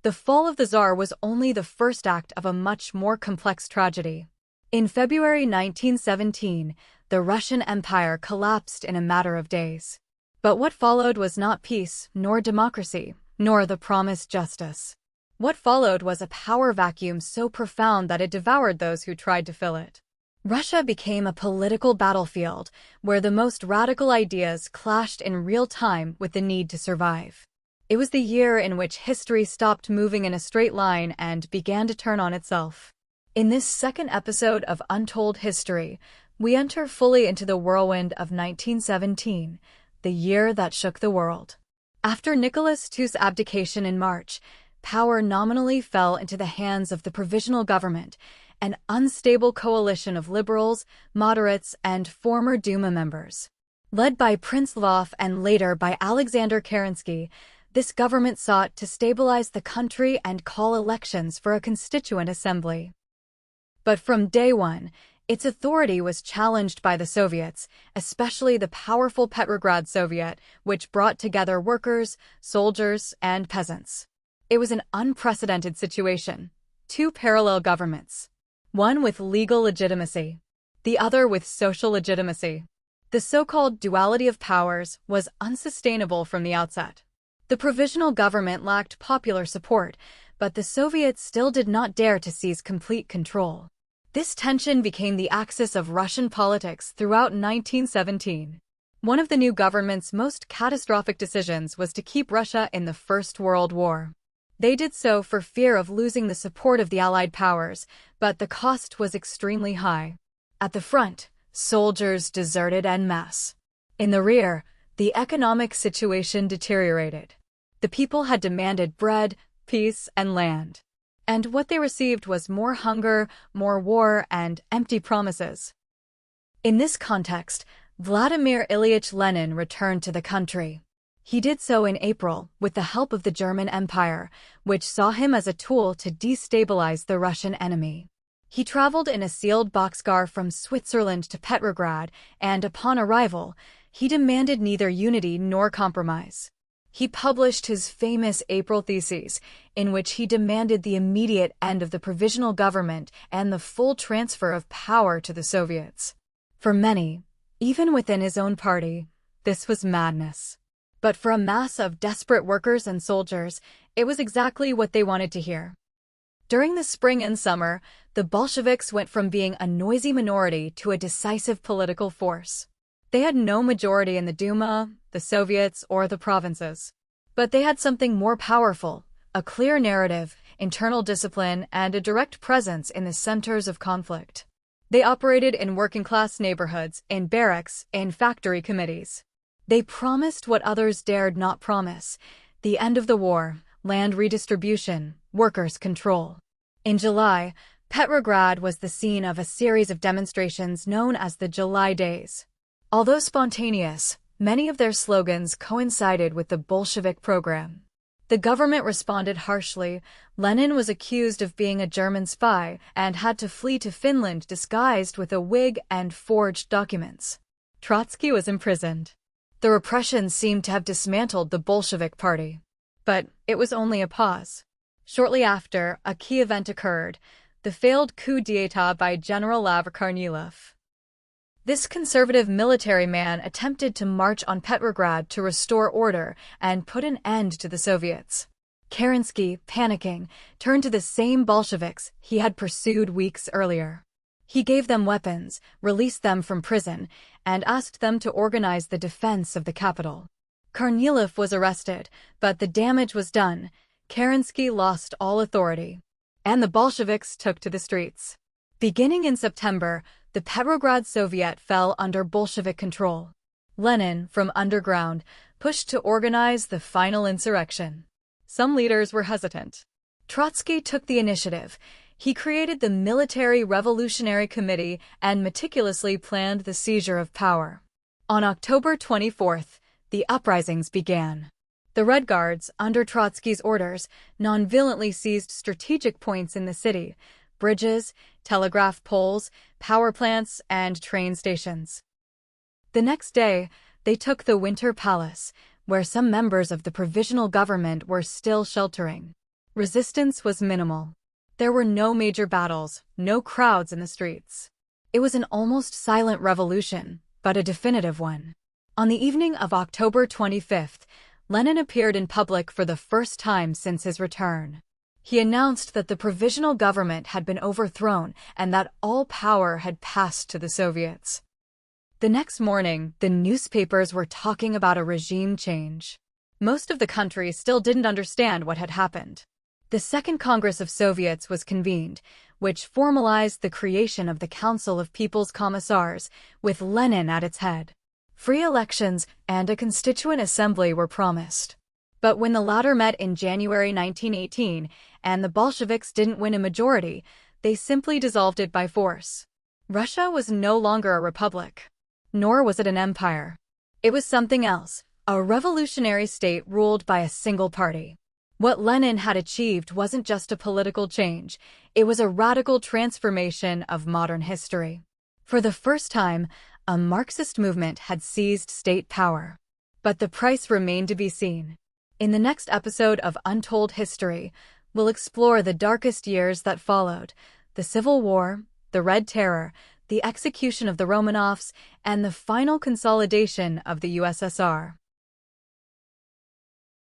The fall of the Tsar was only the first act of a much more complex tragedy. In February 1917, the Russian Empire collapsed in a matter of days. But what followed was not peace, nor democracy, nor the promised justice. What followed was a power vacuum so profound that it devoured those who tried to fill it. Russia became a political battlefield where the most radical ideas clashed in real time with the need to survive. It was the year in which history stopped moving in a straight line and began to turn on itself. In this second episode of Untold History, we enter fully into the whirlwind of 1917, the year that shook the world. After Nicholas II's abdication in March, power nominally fell into the hands of the Provisional Government, an unstable coalition of liberals, moderates, and former Duma members. Led by Prince Lvov and later by Alexander Kerensky, this government sought to stabilize the country and call elections for a constituent assembly. But from day one, its authority was challenged by the Soviets, especially the powerful Petrograd Soviet, which brought together workers, soldiers, and peasants. It was an unprecedented situation. Two parallel governments. One with legal legitimacy, the other with social legitimacy. The so-called duality of powers was unsustainable from the outset. The provisional government lacked popular support, but the Soviets still did not dare to seize complete control. This tension became the axis of Russian politics throughout 1917. One of the new government's most catastrophic decisions was to keep Russia in the First World War. They did so for fear of losing the support of the Allied powers, but the cost was extremely high. At the front, soldiers deserted en masse. In the rear, the economic situation deteriorated. The people had demanded bread, peace, and land. And what they received was more hunger, more war, and empty promises. In this context, Vladimir Ilyich Lenin returned to the country. He did so in April with the help of the German Empire, which saw him as a tool to destabilize the Russian enemy. He traveled in a sealed boxcar from Switzerland to Petrograd, and upon arrival, he demanded neither unity nor compromise. He published his famous April Theses, in which he demanded the immediate end of the provisional government and the full transfer of power to the Soviets. For many, even within his own party, this was madness. But for a mass of desperate workers and soldiers, it was exactly what they wanted to hear. During the spring and summer, the Bolsheviks went from being a noisy minority to a decisive political force. They had no majority in the Duma, the Soviets, or the provinces. But they had something more powerful, a clear narrative, internal discipline, and a direct presence in the centers of conflict. They operated in working-class neighborhoods, in barracks, in factory committees. They promised what others dared not promise: the end of the war, land redistribution, workers' control. In July, Petrograd was the scene of a series of demonstrations known as the July Days. Although spontaneous, many of their slogans coincided with the Bolshevik program. The government responded harshly. Lenin was accused of being a German spy and had to flee to Finland disguised with a wig and forged documents. Trotsky was imprisoned. The repression seemed to have dismantled the Bolshevik Party. But it was only a pause. Shortly after, a key event occurred: the failed coup d'état by General Kornilov. This conservative military man attempted to march on Petrograd to restore order and put an end to the Soviets. Kerensky, panicking, turned to the same Bolsheviks he had pursued weeks earlier. He gave them weapons, released them from prison, and asked them to organize the defense of the capital. Kornilov was arrested, but the damage was done. Kerensky lost all authority, and the Bolsheviks took to the streets. Beginning in September, the Petrograd Soviet fell under Bolshevik control. Lenin, from underground, pushed to organize the final insurrection. Some leaders were hesitant. Trotsky took the initiative. He created the Military Revolutionary Committee and meticulously planned the seizure of power. On October 24th, the uprisings began. The Red Guards, under Trotsky's orders, non-violently seized strategic points in the city: bridges, telegraph poles, power plants, and train stations. The next day, they took the Winter Palace, where some members of the provisional government were still sheltering. Resistance was minimal. There were no major battles, no crowds in the streets. It was an almost silent revolution, but a definitive one. On the evening of October 25th, Lenin appeared in public for the first time since his return. He announced that the provisional government had been overthrown and that all power had passed to the Soviets. The next morning, the newspapers were talking about a regime change. Most of the country still didn't understand what had happened. The Second Congress of Soviets was convened, which formalized the creation of the Council of People's Commissars, with Lenin at its head. Free elections and a constituent assembly were promised. But when the latter met in January 1918 and the Bolsheviks didn't win a majority, they simply dissolved it by force. Russia was no longer a republic. Nor was it an empire. It was something else, a revolutionary state ruled by a single party. What Lenin had achieved wasn't just a political change, it was a radical transformation of modern history. For the first time, a Marxist movement had seized state power. But the price remained to be seen. In the next episode of Untold History, we'll explore the darkest years that followed: the Civil War, the Red Terror, the execution of the Romanovs, and the final consolidation of the USSR.